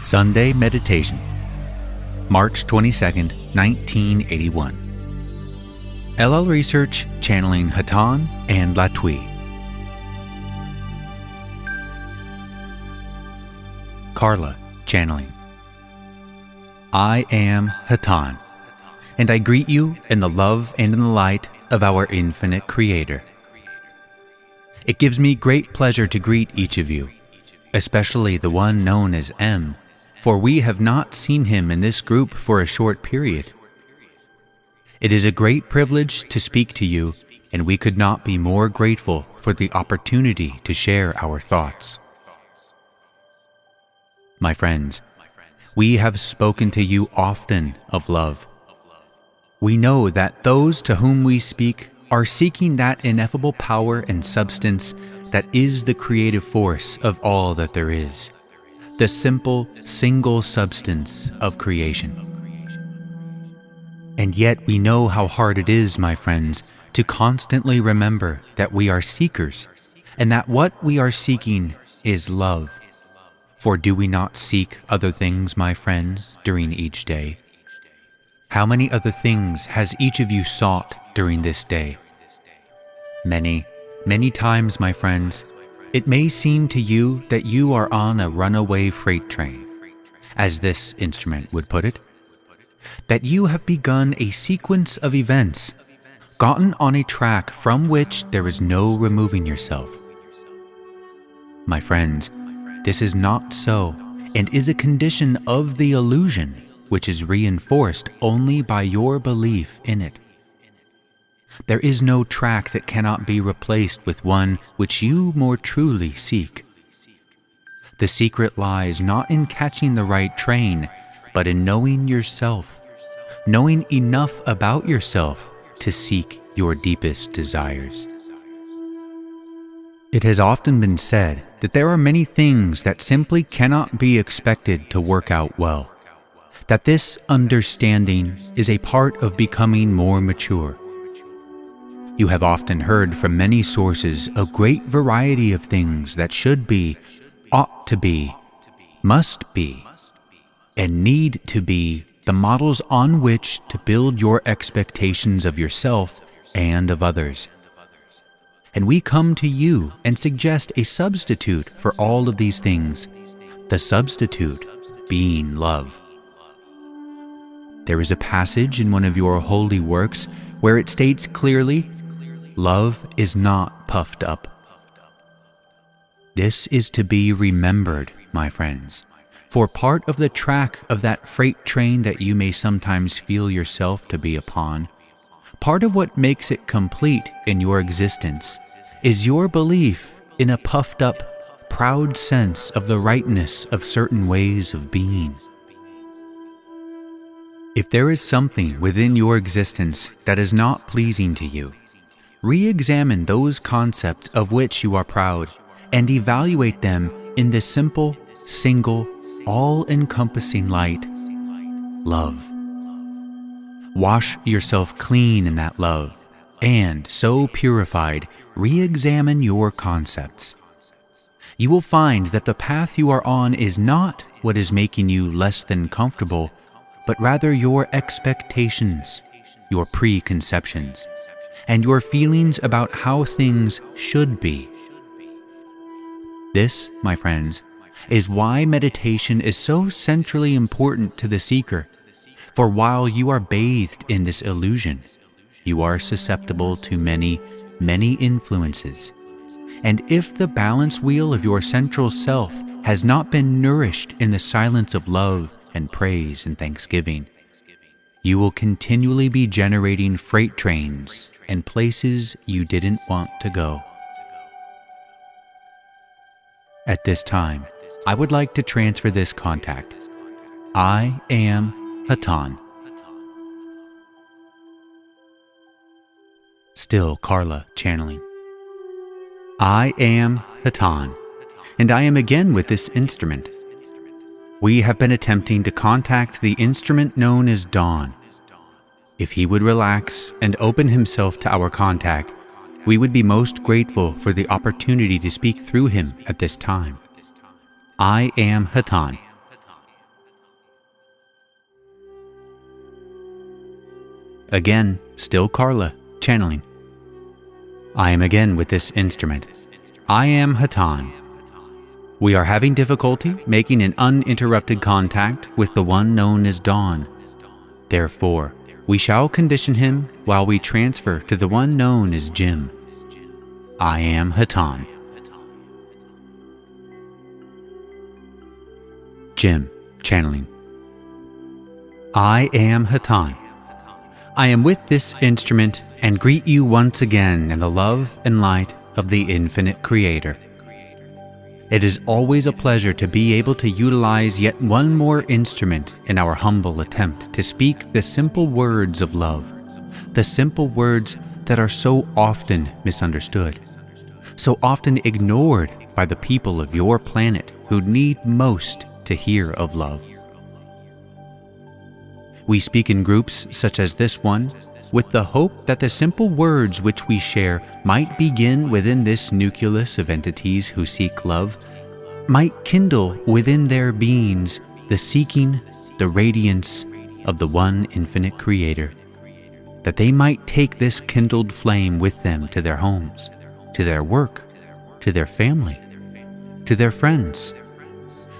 Sunday Meditation, March 22nd, 1981. LL Research channeling Hatonn and Latwii. Carla channeling. I am Hatonn, and I greet you in the love and in the light of our infinite Creator. It gives me great pleasure to greet each of you, especially the one known as M, for we have not seen him in this group for a short period. It is a great privilege to speak to you, and we could not be more grateful for the opportunity to share our thoughts. My friends, we have spoken to you often of love. We know that those to whom we speak are seeking that ineffable power and substance that is the creative force of all that there is, the simple, single substance of creation. And yet we know how hard it is, my friends, to constantly remember that we are seekers, and that what we are seeking is love. For do we not seek other things, my friends, during each day? How many other things has each of you sought during this day? Many, many times, my friends, it may seem to you that you are on a runaway freight train, as this instrument would put it, that you have begun a sequence of events, gotten on a track from which there is no removing yourself. My friends, this is not so, and is a condition of the illusion, which is reinforced only by your belief in it. There is no track that cannot be replaced with one which you more truly seek. The secret lies not in catching the right train, but in knowing yourself, knowing enough about yourself to seek your deepest desires. It has often been said that there are many things that simply cannot be expected to work out well, that this understanding is a part of becoming more mature. You have often heard from many sources a great variety of things that should be, ought to be, must be, and need to be the models on which to build your expectations of yourself and of others. And we come to you and suggest a substitute for all of these things, the substitute being love. There is a passage in one of your holy works where it states clearly, love is not puffed up. This is to be remembered, my friends, for part of the track of that freight train that you may sometimes feel yourself to be upon, part of what makes it complete in your existence is your belief in a puffed up, proud sense of the rightness of certain ways of being. If there is something within your existence that is not pleasing to you, re-examine those concepts of which you are proud and evaluate them in the simple, single, all-encompassing light, love. Wash yourself clean in that love, and, so purified, re-examine your concepts. You will find that the path you are on is not what is making you less than comfortable, but rather your expectations, your preconceptions, and your feelings about how things should be. This, my friends, is why meditation is so centrally important to the seeker, for while you are bathed in this illusion, you are susceptible to many, many influences. And if the balance wheel of your central self has not been nourished in the silence of love and praise and thanksgiving, you will continually be generating freight trains and places you didn't want to go. At this time, I would like to transfer this contact. I am Hatonn. Still Carla channeling. I am Hatonn, and I am again with this instrument. We have been attempting to contact the instrument known as Dawn. If he would relax and open himself to our contact, we would be most grateful for the opportunity to speak through him at this time. I am Hatonn. Again, still Carla, channeling. I am again with this instrument. I am Hatonn. We are having difficulty making an uninterrupted contact with the one known as Dawn. Therefore, we shall condition him while we transfer to the one known as Jim. I am Hatonn. Jim, channeling. I am Hatonn. I am with this instrument and greet you once again in the love and light of the infinite Creator. It is always a pleasure to be able to utilize yet one more instrument in our humble attempt to speak the simple words of love, the simple words that are so often misunderstood, so often ignored by the people of your planet who need most to hear of love. We speak in groups such as this one with the hope that the simple words which we share might begin within this nucleus of entities who seek love, might kindle within their beings the seeking, the radiance of the one infinite Creator, that they might take this kindled flame with them to their homes, to their work, to their family, to their friends,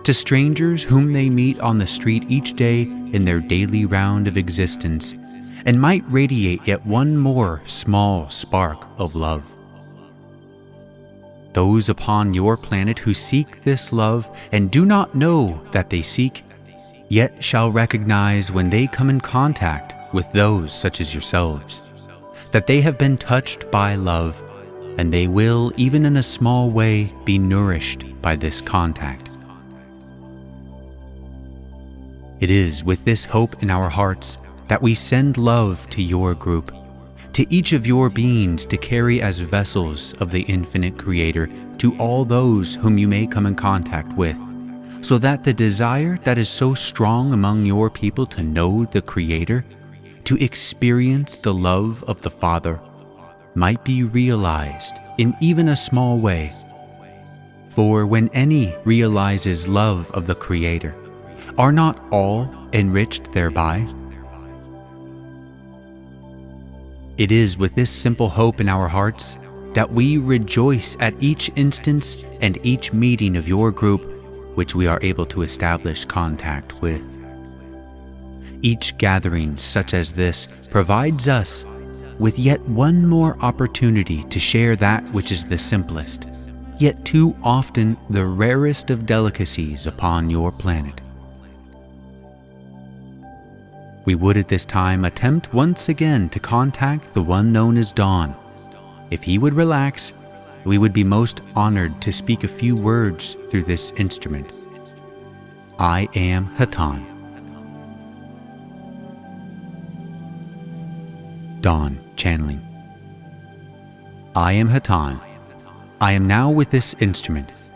to strangers whom they meet on the street each day in their daily round of existence, and might radiate yet one more small spark of love. Those upon your planet who seek this love and do not know that they seek, yet shall recognize when they come in contact with those such as yourselves, that they have been touched by love, and they will, even in a small way, be nourished by this contact. It is with this hope in our hearts that we send love to your group, to each of your beings to carry as vessels of the infinite Creator to all those whom you may come in contact with, so that the desire that is so strong among your people to know the Creator, to experience the love of the Father, might be realized in even a small way. For when any realizes love of the Creator, are not all enriched thereby? It is with this simple hope in our hearts that we rejoice at each instance and each meeting of your group which we are able to establish contact with. Each gathering such as this provides us with yet one more opportunity to share that which is the simplest, yet too often the rarest of delicacies upon your planet. We would at this time attempt once again to contact the one known as Dawn. If he would relax, we would be most honored to speak a few words through this instrument. I am Hatonn. Dawn, channeling. I am Hatonn. I am now with this instrument.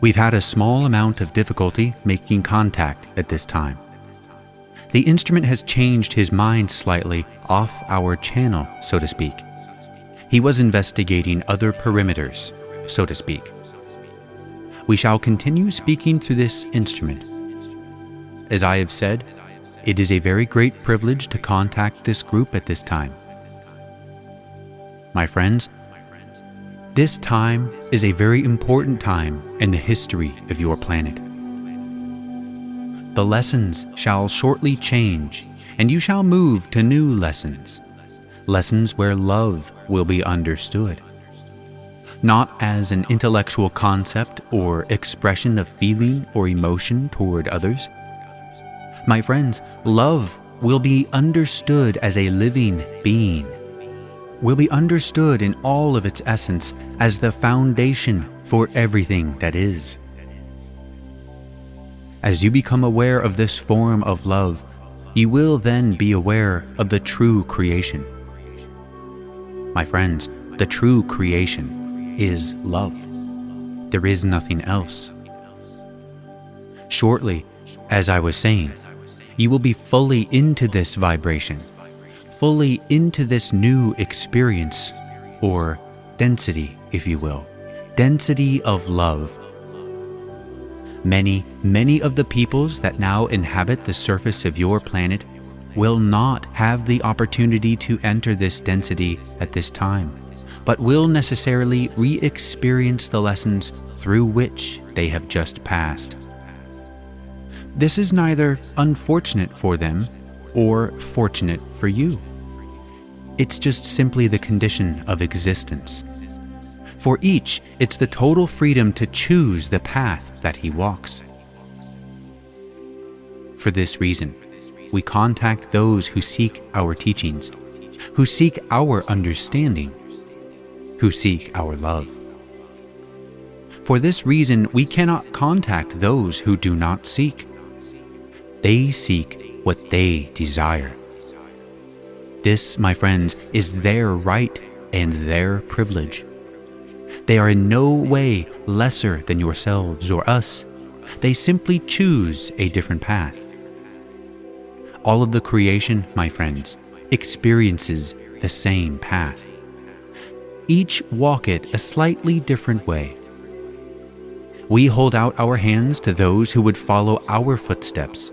We've had a small amount of difficulty making contact at this time. The instrument has changed his mind slightly off our channel, so to speak. He was investigating other perimeters, so to speak. We shall continue speaking through this instrument. As I have said, it is a very great privilege to contact this group at this time. My friends, this time is a very important time in the history of your planet. The lessons shall shortly change, and you shall move to new lessons, lessons where love will be understood, not as an intellectual concept or expression of feeling or emotion toward others. My friends, love will be understood as a living being, will be understood in all of its essence as the foundation for everything that is. As you become aware of this form of love, you will then be aware of the true creation. My friends, the true creation is love. There is nothing else. Shortly, as I was saying, you will be fully into this vibration, fully into this new experience, or density, if you will, density of love. Many of the peoples that now inhabit the surface of your planet will not have the opportunity to enter this density at this time, but will necessarily re-experience the lessons through which they have just passed. This is neither unfortunate for them or fortunate for you. It's just simply the condition of existence. For each, it's the total freedom to choose the path that he walks. For this reason, we contact those who seek our teachings, who seek our understanding, who seek our love. For this reason, we cannot contact those who do not seek. They seek what they desire. This, my friends, is their right and their privilege. They are in no way lesser than yourselves or us. They simply choose a different path. All of the creation, my friends, experiences the same path. Each walk it a slightly different way. We hold out our hands to those who would follow our footsteps.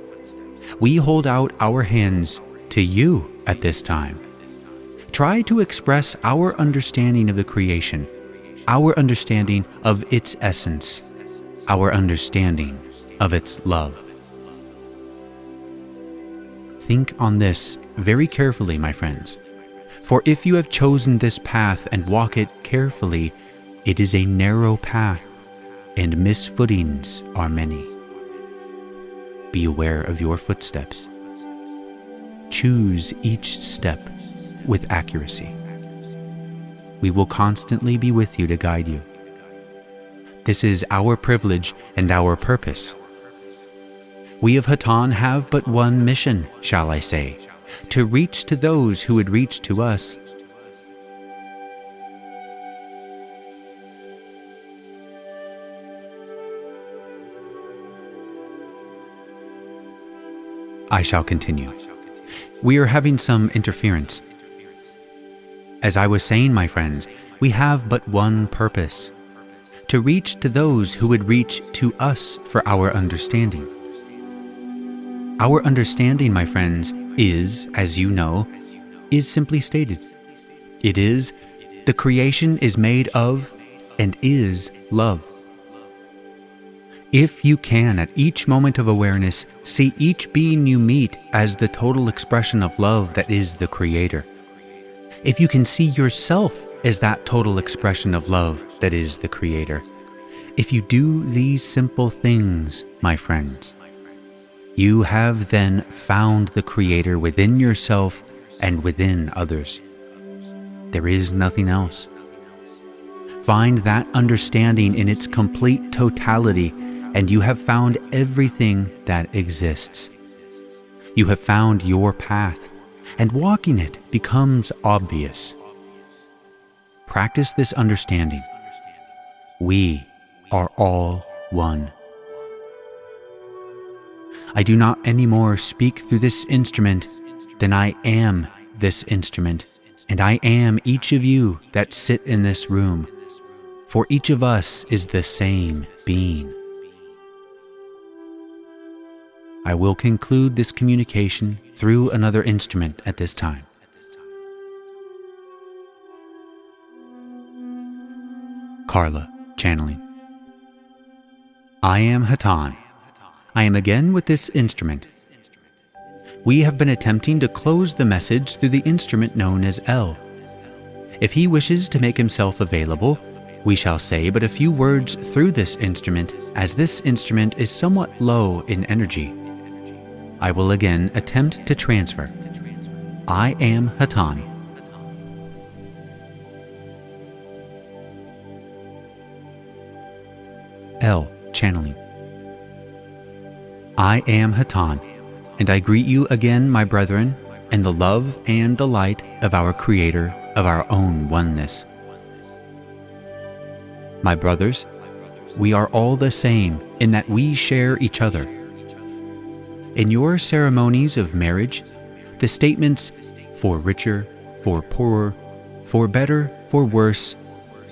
We hold out our hands to you at this time. Try to express our understanding of the creation, our understanding of its essence, our understanding of its love. Think on this very carefully, my friends, for if you have chosen this path and walk it carefully, it is a narrow path, and misfootings are many. Be aware of your footsteps. Choose each step with accuracy. We will constantly be with you to guide you. This is our privilege and our purpose. We of Hatonn have but one mission, shall I say, to reach to those who would reach to us. I shall continue. We are having some interference. As I was saying, my friends, we have but one purpose: to reach to those who would reach to us for our understanding. Our understanding, my friends, is, as you know, is simply stated. It is, the creation is made of and is love. If you can, at each moment of awareness, see each being you meet as the total expression of love that is the Creator. If you can see yourself as that total expression of love that is the Creator. If you do these simple things, my friends, you have then found the Creator within yourself and within others. There is nothing else. Find that understanding in its complete totality, and you have found everything that exists. You have found your path, and walking it becomes obvious. Practice this understanding. We are all one. I do not anymore speak through this instrument than I am this instrument, and I am each of you that sit in this room, for each of us is the same being. I will conclude this communication through another instrument at this time. Carla, channeling. I am Hatonn. I am again with this instrument. We have been attempting to close the message through the instrument known as L. If he wishes to make himself available, we shall say but a few words through this instrument, as this instrument is somewhat low in energy. I will again attempt to transfer. I am Hatonn. L, channeling. I am Hatonn, and I greet you again, my brethren, in the love and the light of our Creator, of our own oneness. My brothers, we are all the same in that we share each other. In your ceremonies of marriage, the statements for richer, for poorer, for better, for worse,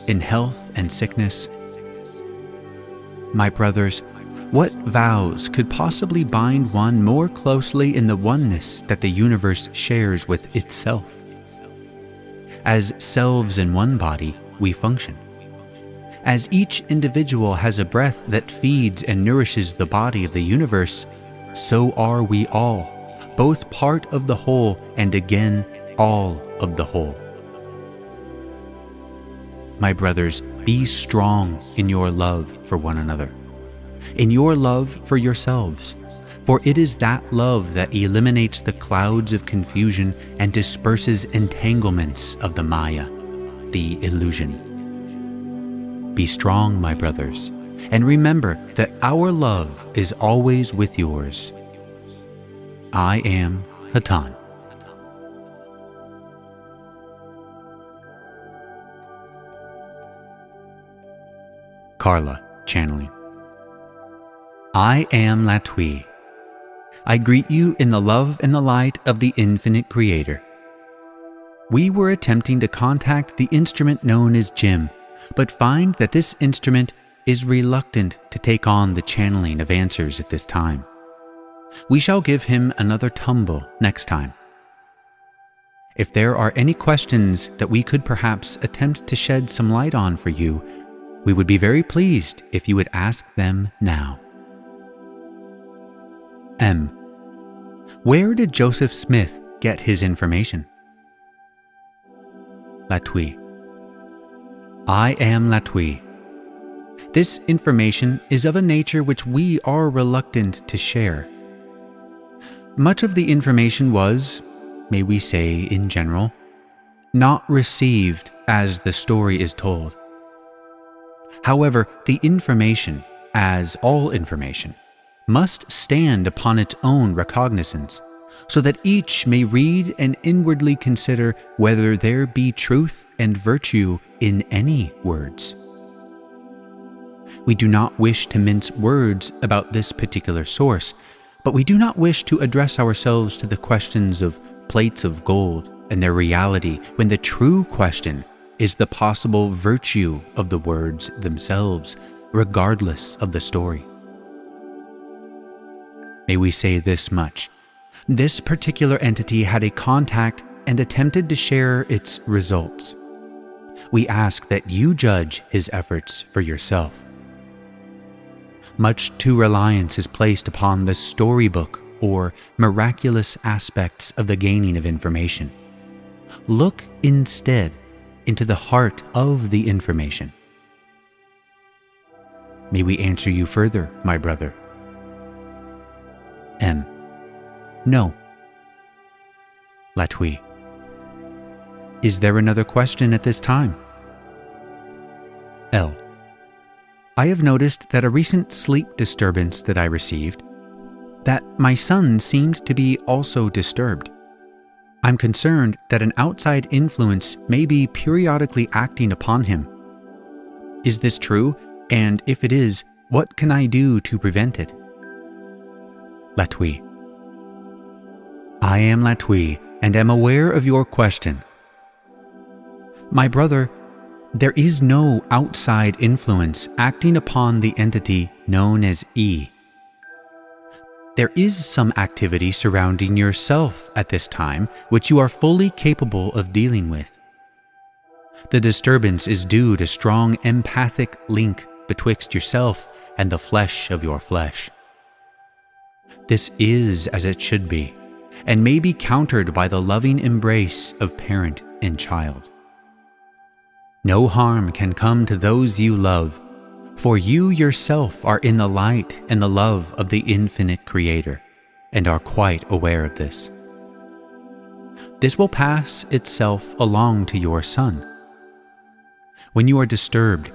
in health and sickness. My brothers, What vows could possibly bind one more closely in the oneness that the universe shares with itself? As selves in one body, we function. As each individual has a breath that feeds and nourishes the body of the universe, so are we all, both part of the whole and again all of the whole. My brothers, be strong in your love for one another, in your love for yourselves, for it is that love that eliminates the clouds of confusion and disperses entanglements of the Maya, the illusion. Be strong, my brothers, and remember that our love is always with yours. I am Hatonn. Carla, channeling. I am Latwii. I greet you in the love and the light of the infinite Creator. We were attempting to contact the instrument known as Jim, but find that this instrument is reluctant to take on the channeling of answers at this time. We shall give him another tumble next time. If there are any questions that we could perhaps attempt to shed some light on for you, we would be very pleased if you would ask them now. M. Where did Joseph Smith get his information? Latwii. I am Latwii. This information is of a nature which we are reluctant to share. Much of the information was, may we say in general, not received as the story is told. However, the information, as all information, must stand upon its own recognizance, so that each may read and inwardly consider whether there be truth and virtue in any words. We do not wish to mince words about this particular source, but we do not wish to address ourselves to the questions of plates of gold and their reality, when the true question is the possible virtue of the words themselves, regardless of the story. May we say this much: this particular entity had a contact and attempted to share its results. We ask that you judge his efforts for yourself. Much too reliance is placed upon the storybook or miraculous aspects of the gaining of information. Look instead into the heart of the information. May we answer you further, my brother? M. No. Latwii. Is there another question at this time? L. I have noticed that a recent sleep disturbance that I received, that my son seemed to be also disturbed. I'm concerned that an outside influence may be periodically acting upon him. Is this true? And if it is, what can I do to prevent it? Latwii. I am Latwii and am aware of your question. My brother, there is no outside influence acting upon the entity known as E. There is some activity surrounding yourself at this time which you are fully capable of dealing with. The disturbance is due to strong empathic link betwixt yourself and the flesh of your flesh. This is as it should be, and may be countered by the loving embrace of parent and child. No harm can come to those you love, for you yourself are in the light and the love of the infinite Creator, and are quite aware of this. This will pass itself along to your son. When you are disturbed,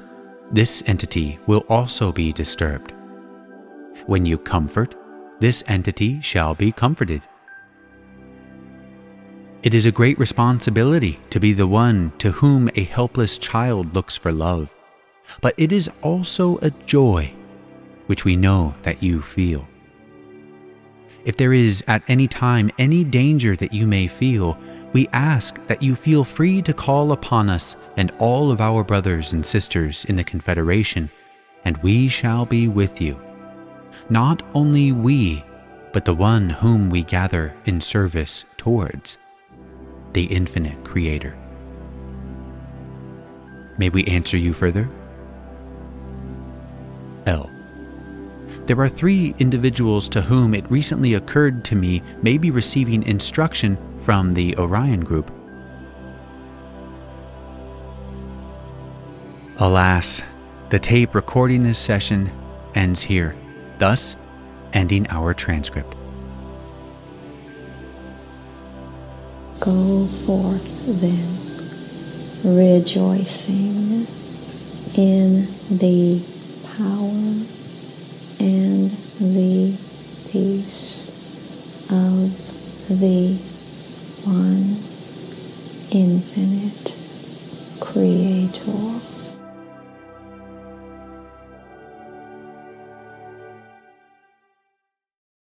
this entity will also be disturbed. When you comfort, this entity shall be comforted. It is a great responsibility to be the one to whom a helpless child looks for love, but it is also a joy which we know that you feel. If there is at any time any danger that you may feel, we ask that you feel free to call upon us and all of our brothers and sisters in the Confederation, and we shall be with you. not only we, but the one whom we gather in service towards, the infinite Creator. May we answer you further? L. There are 3 individuals to whom it recently occurred to me may be receiving instruction from the Orion group. Alas, the tape recording this session ends here, thus ending our transcript. Go forth then, rejoicing in the power and the peace of the